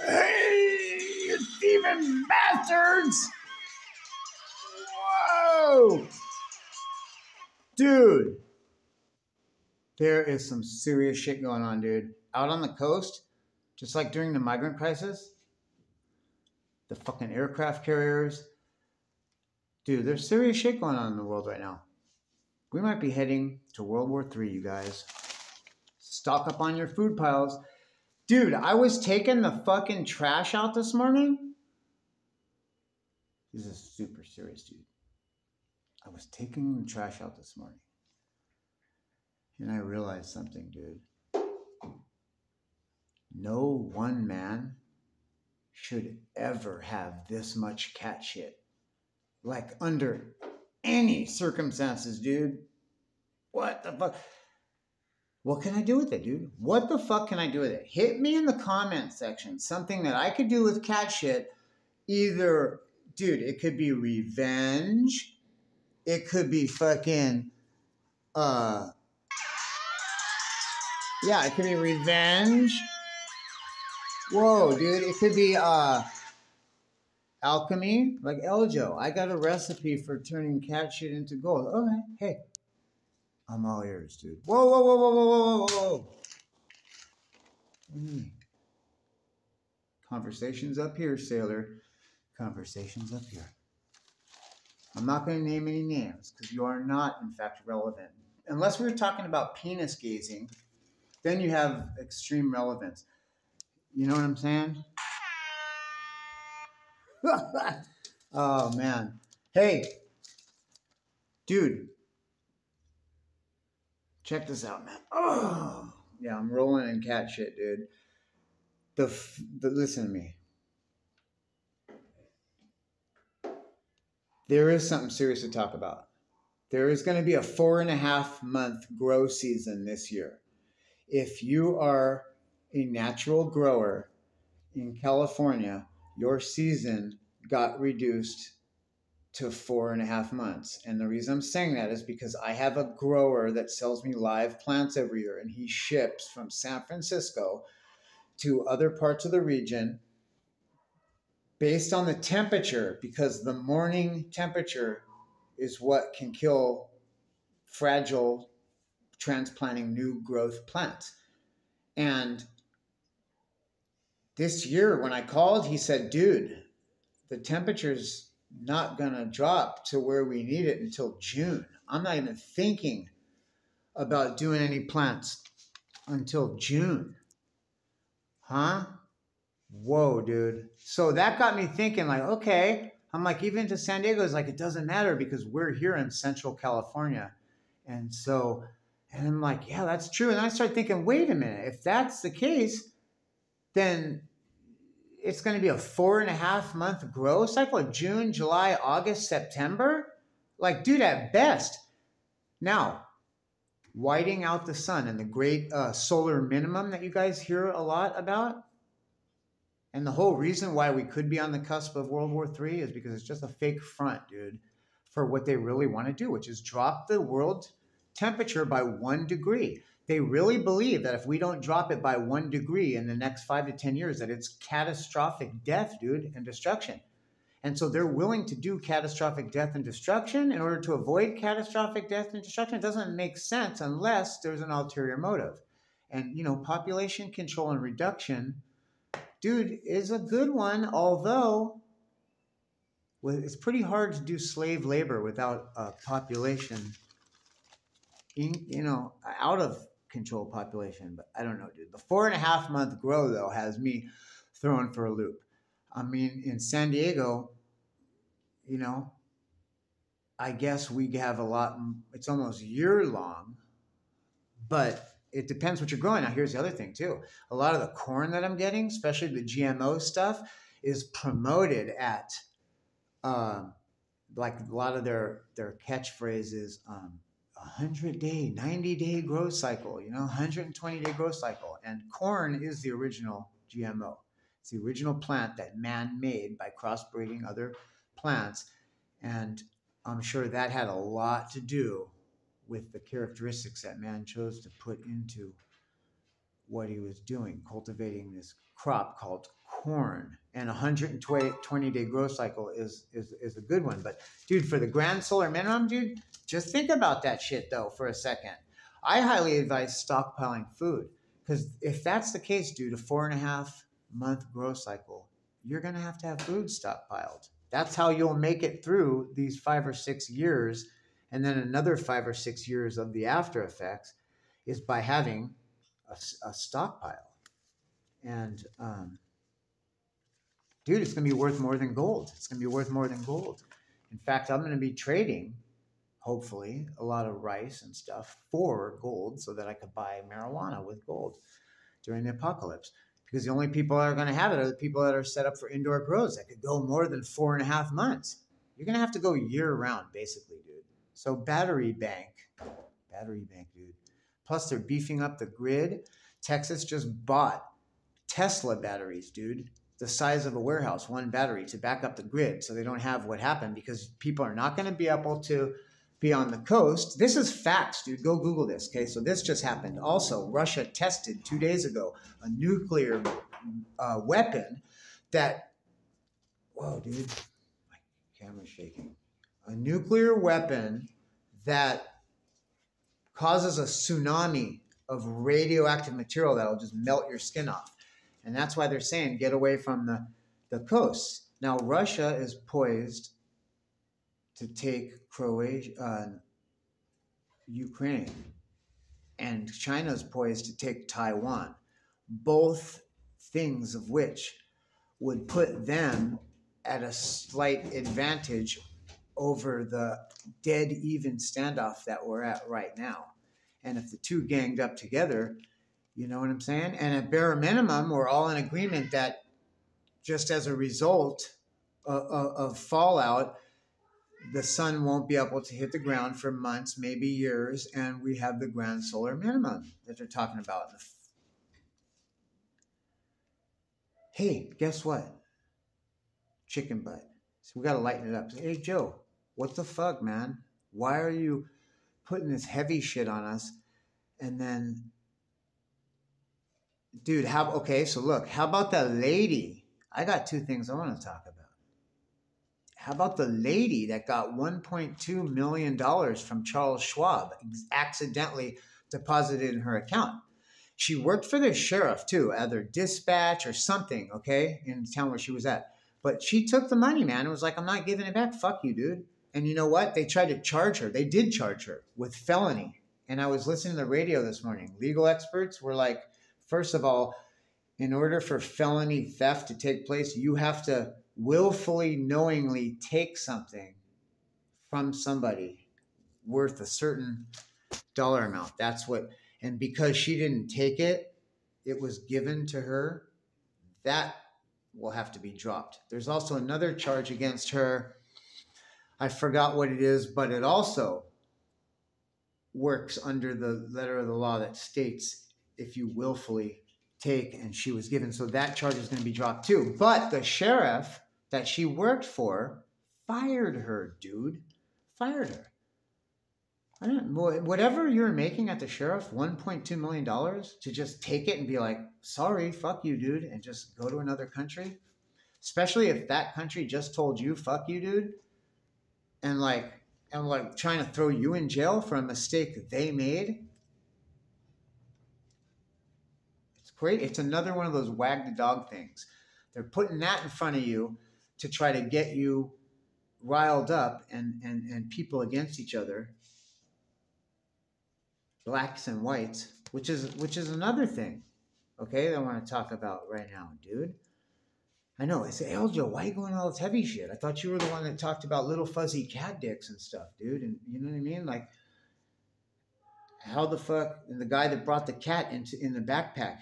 Hey, you thieving bastards! Whoa! Dude, there is some serious shit going on, dude. Out on the coast, just like during the migrant crisis, the fucking aircraft carriers. Dude, there's serious shit going on in the world right now. We might be heading to World War III, you guys. Stock up on your food piles. Dude, I was taking the fucking trash out this morning. This is super serious, dude. I was taking the trash out this morning. And I realized something, dude. No one man should ever have this much cat shit. Like, under any circumstances, dude. What the fuck? What can I do with it, dude? What the fuck can I do with it? Hit me in the comment section. Something that I could do with cat shit. Either, dude, it could be revenge. It could be fucking, yeah, it could be revenge. Whoa, dude, it could be, alchemy. Like Eljo, I got a recipe for turning cat shit into gold. Okay, hey. I'm all ears, dude. Whoa, whoa, whoa, whoa, whoa, whoa, whoa. Conversations up here, sailor. Conversations up here. I'm not going to name any names because you are not, in fact, relevant. Unless we were talking about penis gazing, then you have extreme relevance. You know what I'm saying? Oh, man. Hey, dude. Check this out, man. Oh, yeah, I'm rolling in cat shit, dude. Listen to me. There is something serious to talk about. There is going to be a 4.5-month grow season this year. If you are a natural grower in California, your season got reduced to 4.5 months. And the reason I'm saying that is because I have a grower that sells me live plants every year, and he ships from San Francisco to other parts of the region based on the temperature, because the morning temperature is what can kill fragile transplanting new growth plants. And this year when I called, he said, dude, the temperature's not going to drop to where we need it until June. I'm not even thinking about doing any plants until June. Huh? Whoa, dude. So that got me thinking, like, okay. I'm like, even to San Diego, it's like, it doesn't matter because we're here in Central California. And so, and I'm like, yeah, that's true. And I started thinking, wait a minute, if that's the case, then it's going to be a 4.5-month growth cycle, June, July, August, September. Like, dude, at best. Now, whiting out the sun and the great solar minimum that you guys hear a lot about. And the whole reason why we could be on the cusp of World War III is because it's just a fake front, dude, for what they really want to do, which is drop the world temperature by 1 degree. They really believe that if we don't drop it by 1 degree in the next 5 to 10 years, that it's catastrophic death, dude, and destruction. And so they're willing to do catastrophic death and destruction in order to avoid catastrophic death and destruction. It doesn't make sense unless there's an ulterior motive. And, you know, population control and reduction, dude, is a good one, although it's pretty hard to do slave labor without a population, you know, out of control population. But I don't know, dude. The 4.5-month grow, though, has me thrown for a loop. I mean, in San Diego, you know, I guess we have a lot, it's almost year long, but it depends what you're growing. Now, here's the other thing, too. A lot of the corn that I'm getting, especially the GMO stuff, is promoted at, like a lot of their catchphrases, 100-day, 90-day growth cycle, you know, 120-day growth cycle. And corn is the original GMO. It's the original plant that man made by crossbreeding other plants. And I'm sure that had a lot to do with the characteristics that man chose to put into what he was doing, cultivating this crop called corn. And 120-day growth cycle is a good one. But dude, for the grand solar minimum, dude, just think about that shit though for a second. I highly advise stockpiling food, because if that's the case, dude, a 4.5-month growth cycle, you're gonna have to have food stockpiled. That's how you'll make it through these 5 or 6 years, and then another 5 or 6 years of the after effects is by having a stockpile. And dude, it's going to be worth more than gold. It's going to be worth more than gold. In fact, I'm going to be trading, hopefully, a lot of rice and stuff for gold so that I could buy marijuana with gold during the apocalypse. Because the only people that are going to have it are the people that are set up for indoor grows that could go more than 4.5 months. You're going to have to go year round, basically, dude. So battery bank, dude. Plus, they're beefing up the grid. Texas just bought Tesla batteries, dude, the size of a warehouse, one battery, to back up the grid so they don't have what happened, because people are not going to be able to be on the coast. This is facts, dude. Go Google this, okay? So this just happened. Also, Russia tested 2 days ago a nuclear weapon that, whoa, dude, my camera's shaking. A nuclear weapon that causes a tsunami of radioactive material that will just melt your skin off. And that's why they're saying get away from the coast. Now, Russia is poised to take Croatia, Ukraine, and China is poised to take Taiwan. Both things of which would put them at a slight advantage over the dead even standoff that we're at right now. And if the two ganged up together, you know what I'm saying? And at bare minimum, we're all in agreement that just as a result of fallout, the sun won't be able to hit the ground for months, maybe years, and we have the grand solar minimum that they're talking about. Hey, guess what? Chicken butt. So we got to lighten it up. Hey, Joe, what the fuck, man? Why are you putting this heavy shit on us? And then, dude, so look, how about that lady? I got 2 things I want to talk about. How about the lady that got $1.2 million from Charles Schwab accidentally deposited in her account? She worked for the sheriff too, either dispatch or something, okay, in the town where she was at. But she took the money, man, and was like, I'm not giving it back. Fuck you, dude. And you know what? They tried to charge her. They did charge her with felony. And I was listening to the radio this morning. Legal experts were like, first of all, in order for felony theft to take place, you have to willfully, knowingly take something from somebody worth a certain dollar amount. That's what, and because she didn't take it, it was given to her. That will have to be dropped. There's also another charge against her. I forgot what it is, but it also works under the letter of the law that states if you willfully take, and she was given. So that charge is going to be dropped too. But the sheriff that she worked for fired her, dude. Fired her. I don't know, whatever you're making at the sheriff, $1.2 million, to just take it and be like, sorry, fuck you, dude, and just go to another country. Especially if that country just told you, fuck you, dude, and like trying to throw you in jail for a mistake they made. It's great. It's another one of those wag the dog things. They're putting that in front of you to try to get you riled up and people against each other, blacks and whites, which is another thing, okay, that I want to talk about right now, dude. I know. I say, Eljo, why are you going all this heavy shit? I thought you were the one that talked about little fuzzy cat dicks and stuff, dude. And you know what I mean? Like, how the fuck? And the guy that brought the cat in the backpack,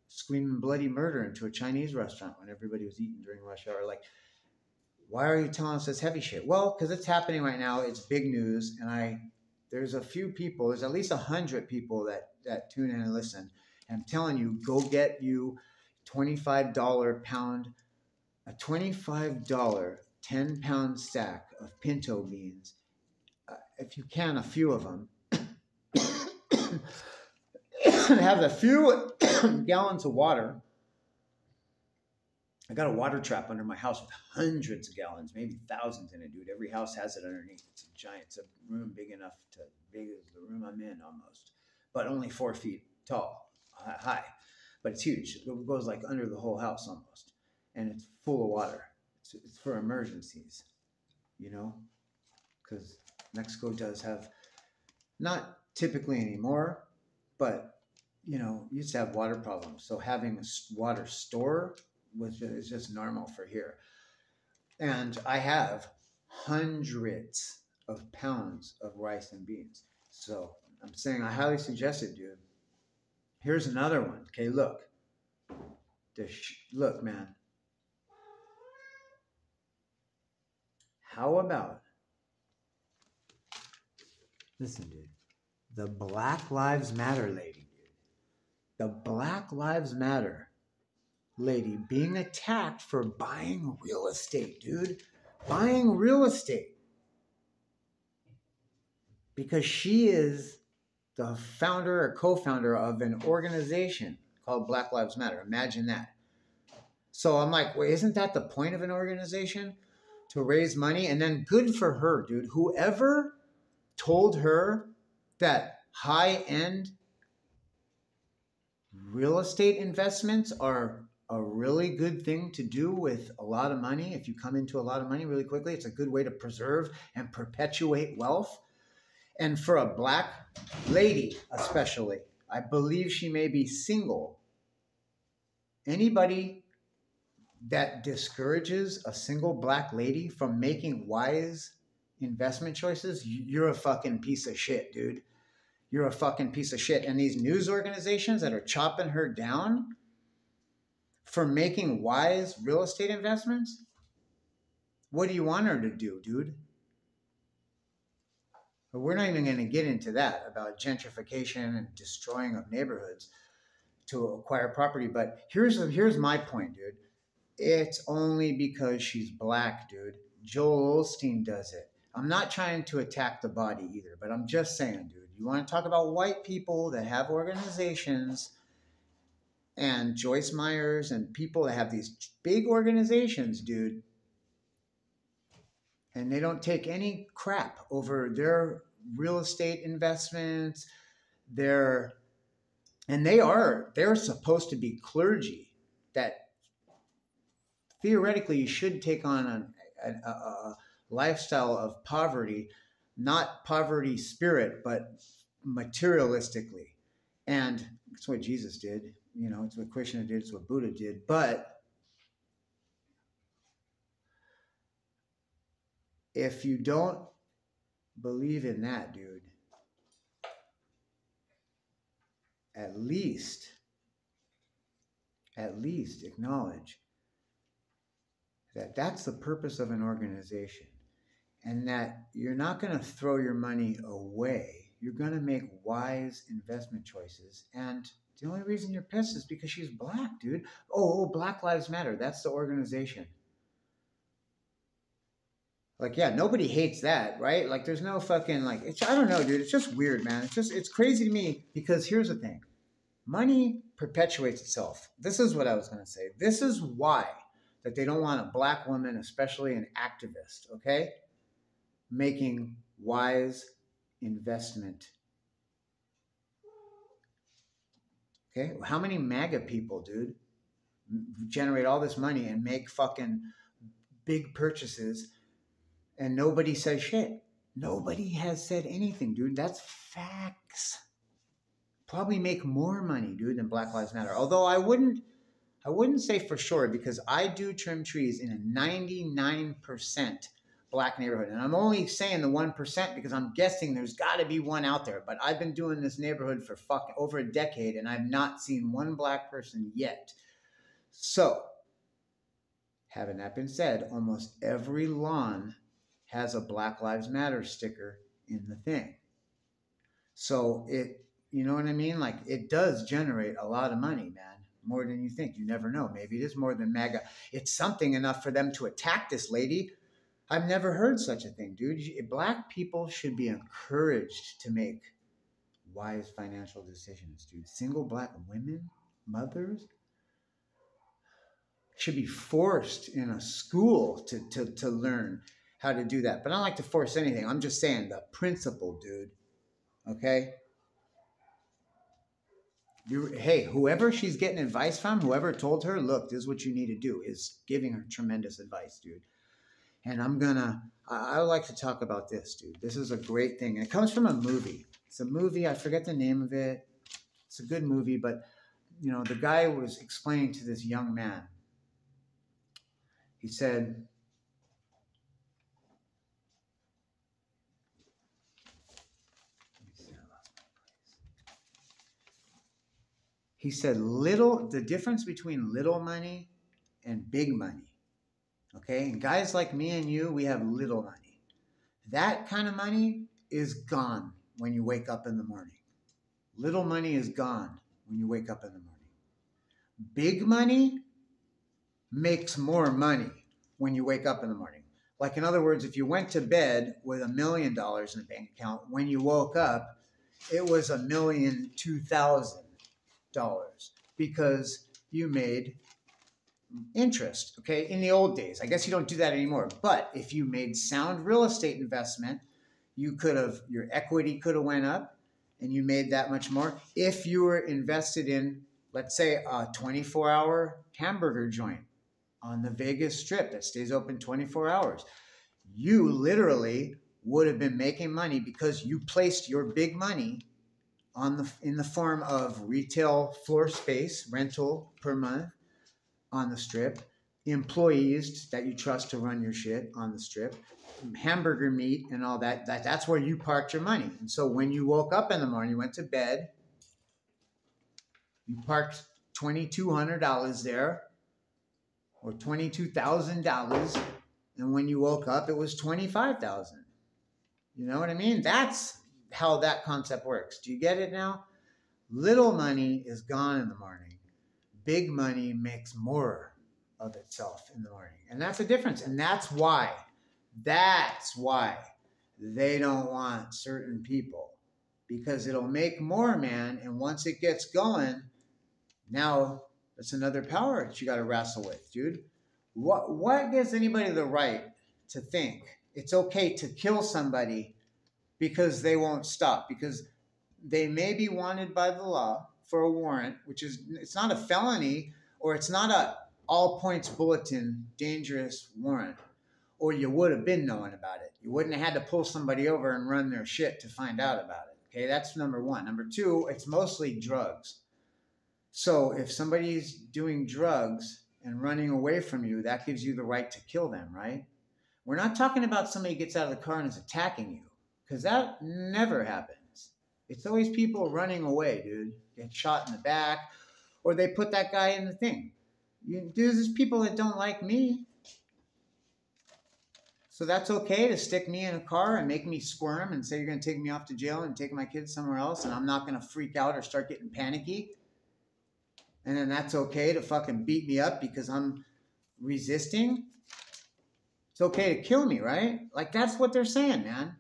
screaming bloody murder into a Chinese restaurant when everybody was eating during rush hour. Like, why are you telling us this heavy shit? Well, because it's happening right now. It's big news, and there's a few people. There's at least 100 people that tune in and listen. And I'm telling you, go get you $25 pound. A $25 10-pound stack of pinto beans, if you can, a few of them. Have a few gallons of water. I got a water trap under my house with hundreds of gallons, maybe thousands in it, dude. Every house has it underneath. It's a giant, it's a room big enough to, big as the room I'm in almost, but only 4 feet tall, high. But it's huge. It goes like under the whole house almost. And it's full of water. It's for emergencies, you know, because Mexico does have, not typically anymore, but, you know, used to have water problems. So having a water store is just normal for here. And I have hundreds of pounds of rice and beans. So I'm saying I highly suggest it, dude. Here's another one. Okay, look. Look, man. How about, listen, dude, the Black Lives Matter lady, dude. The Black Lives Matter lady being attacked for buying real estate, dude. Buying real estate. Because she is the founder or co-founder of an organization called Black Lives Matter. Imagine that. So I'm like, wait, isn't that the point of an organization? To raise money? And then good for her, dude. Whoever told her that high-end real estate investments are a really good thing to do with a lot of money. If you come into a lot of money really quickly, it's a good way to preserve and perpetuate wealth. And for a black lady, especially, I believe she may be single. Anybody that discourages a single black lady from making wise investment choices, you're a fucking piece of shit, dude. You're a fucking piece of shit. And these news organizations that are chopping her down for making wise real estate investments, what do you want her to do, dude? But we're not even going to get into that about gentrification and destroying of neighborhoods to acquire property. But here's my point, dude. It's only because she's black, dude. Joel Osteen does it. I'm not trying to attack the body either, but I'm just saying, dude, you want to talk about white people that have organizations and Joyce Myers and people that have these big organizations, dude, and they don't take any crap over their real estate investments. They're supposed to be clergy that theoretically you should take on a lifestyle of poverty, not poverty spirit, but materialistically. And it's what Jesus did. You know, it's what Krishna did. It's what Buddha did. But if you don't believe in that, dude, at least acknowledge that that's the purpose of an organization, and that you're not going to throw your money away. You're going to make wise investment choices. And the only reason you're pissed is because she's black, dude. Oh, Black Lives Matter. That's the organization. Like, yeah, nobody hates that, right? Like, there's no fucking, like, I don't know, dude. It's just weird, man. It's crazy to me because here's the thing. Money perpetuates itself. This is what I was going to say. This is why that they don't want a black woman, especially an activist, okay, making wise investment. Okay? How many MAGA people, dude, generate all this money and make fucking big purchases and nobody says shit? Nobody has said anything, dude. That's facts. Probably make more money, dude, than Black Lives Matter. Although I wouldn't say for sure, because I do trim trees in a 99% black neighborhood. And I'm only saying the 1% because I'm guessing there's got to be one out there. But I've been doing this neighborhood for over a decade, and I've not seen one black person yet. So, having that been said, almost every lawn has a Black Lives Matter sticker in the thing. So you know what I mean? Like, it does generate a lot of money, man. More than you think. You never know. Maybe it is more than MAGA. It's something enough for them to attack this lady. I've never heard such a thing, dude. Black people should be encouraged to make wise financial decisions, dude. Single black women? mothers should be forced in a school to learn how to do that. But I don't like to force anything. I'm just saying the principle, dude. Okay? Hey, whoever she's getting advice from, whoever told her, look, this is what you need to do, is giving her tremendous advice, dude. And I like to talk about this, dude. This is a great thing. And it comes from a movie. It's a movie, I forget the name of it. It's a good movie, but, the guy was explaining to this young man. He said, the difference between little money and big money. Okay. And guys like me and you, we have little money. That kind of money is gone when you wake up in the morning. Little money is gone when you wake up in the morning. Big money makes more money when you wake up in the morning. Like, in other words, if you went to bed with $1 million in a bank account, when you woke up, it was $1,002,000 because you made interest. Okay. In the old days, I guess you don't do that anymore. But if you made sound real estate investment, your equity could have went up and you made that much more. If you were invested in, let's say, a 24-hour hamburger joint on the Vegas Strip that stays open 24 hours, you literally would have been making money because you placed your big money in the form of retail floor space rental per month on the Strip, employees that you trust to run your shit on the Strip, hamburger meat and all that. That's where you parked your money. And so when you woke up in the morning, you went to bed, you parked $2,200 there or $22,000. And when you woke up, it was $25,000. You know what I mean? That's how that concept works. Do you get it now? Little money is gone in the morning. Big money makes more of itself in the morning. And that's the difference. And that's why they don't want certain people, because it'll make more, man. And once it gets going, now that's another power that you got to wrestle with, dude. What gives anybody the right to think it's okay to kill somebody because they won't stop? Because they may be wanted by the law for a warrant, it's not a felony, or it's not a all points bulletin dangerous warrant, or you would have been knowing about it. You wouldn't have had to pull somebody over and run their shit to find out about it. Okay, that's number one. Number two, it's mostly drugs. So if somebody's doing drugs and running away from you, that gives you the right to kill them, right? We're not talking about somebody gets out of the car and is attacking you, because that never happens. It's always people running away, dude. Get shot in the back, or they put that guy in the thing. There's people that don't like me. So that's okay to stick me in a car and make me squirm and say you're going to take me off to jail and take my kids somewhere else, and I'm not going to freak out or start getting panicky. And then that's okay to fucking beat me up because I'm resisting. It's okay to kill me, right? Like, that's what they're saying, man.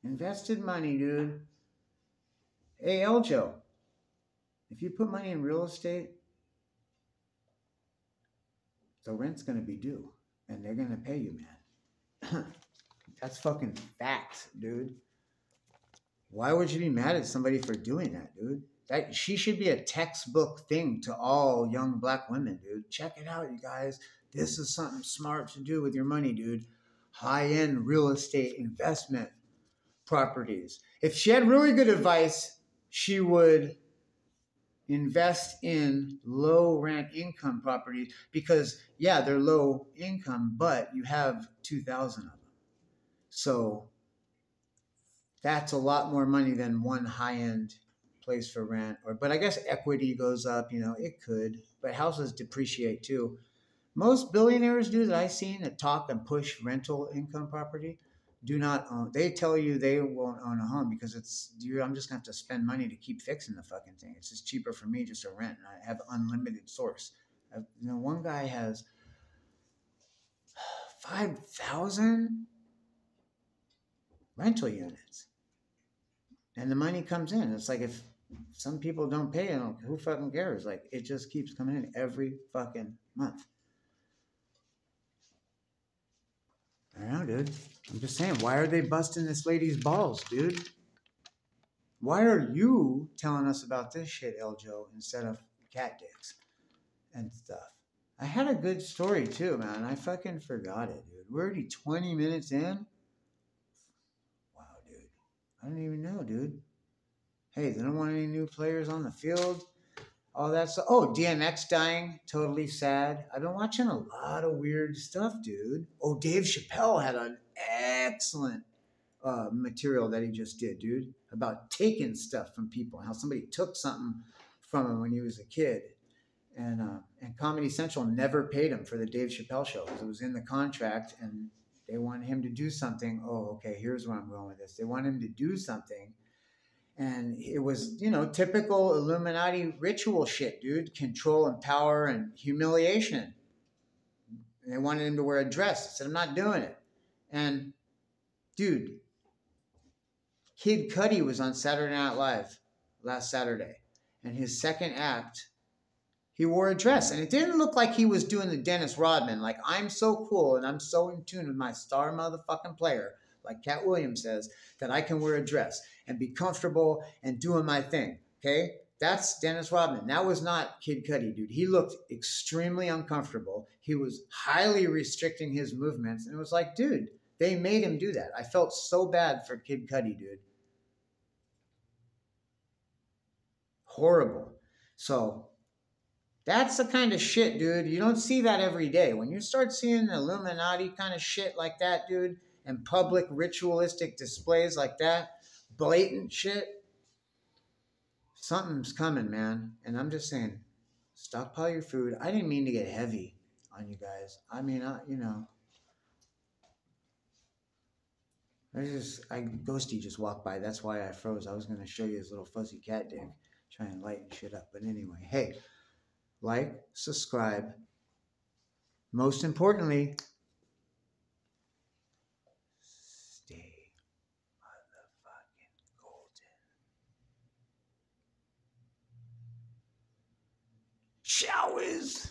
Invested money, dude. Hey, Eljo, if you put money in real estate, the rent's going to be due, and they're going to pay you, man. That's fucking facts, dude. Why would you be mad at somebody for doing that, dude? She should be a textbook thing to all young black women, dude. Check it out, you guys. This is something smart to do with your money, dude. High-end real estate investment properties. If she had really good advice, she would invest in low rent income properties because, yeah, they're low income, but you have 2,000 of them. So that's a lot more money than one high-end place for rent. But I guess equity goes up, it could, but houses depreciate too. Most billionaires, dude, that I've seen that talk and push rental income property do not own. They tell you they won't own a home because I'm just going to have to spend money to keep fixing the fucking thing. It's just cheaper for me just to rent. And I have unlimited source. One guy has 5,000 rental units. And the money comes in. It's like if some people don't pay, who fucking cares? Like it just keeps coming in every fucking month. I don't know, dude. I'm just saying, why are they busting this lady's balls, dude? Why are you telling us about this shit, Eljo, instead of cat dicks and stuff? I had a good story too, man. I fucking forgot it, dude. We're already 20 minutes in. Wow, dude. I don't even know, dude. Hey, they don't want any new players on the field. All that stuff. Oh, DMX dying. Totally sad. I've been watching a lot of weird stuff, dude. Oh, Dave Chappelle had an excellent material that he just did, dude, about taking stuff from people, how somebody took something from him when he was a kid. And Comedy Central never paid him for the Dave Chappelle show because it was in the contract and they wanted him to do something. Oh, okay, here's where I'm going with this. They want him to do something. And it was, typical Illuminati ritual shit, dude. Control and power and humiliation. And they wanted him to wear a dress. I said, I'm not doing it. And, dude, Kid Cudi was on Saturday Night Live last Saturday. And his second act, he wore a dress. And it didn't look like he was doing the Dennis Rodman. Like, I'm so cool and I'm so in tune with my star motherfucking player, like Cat Williams says, that I can wear a dress and be comfortable and doing my thing. Okay? That's Dennis Rodman. That was not Kid Cudi, dude. He looked extremely uncomfortable. He was highly restricting his movements. And it was like, dude, they made him do that. I felt so bad for Kid Cudi, dude. Horrible. So that's the kind of shit, dude. You don't see that every day. When you start seeing Illuminati kind of shit like that, dude, and public ritualistic displays like that, blatant shit, something's coming, man. And I'm just saying, stockpile your food. I didn't mean to get heavy on you guys. I mean, Ghosty just walked by. That's why I froze. I was going to show you his little fuzzy cat dick. Try and lighten shit up. But anyway, hey, like, subscribe. Most importantly, stay motherfucking golden. Showers.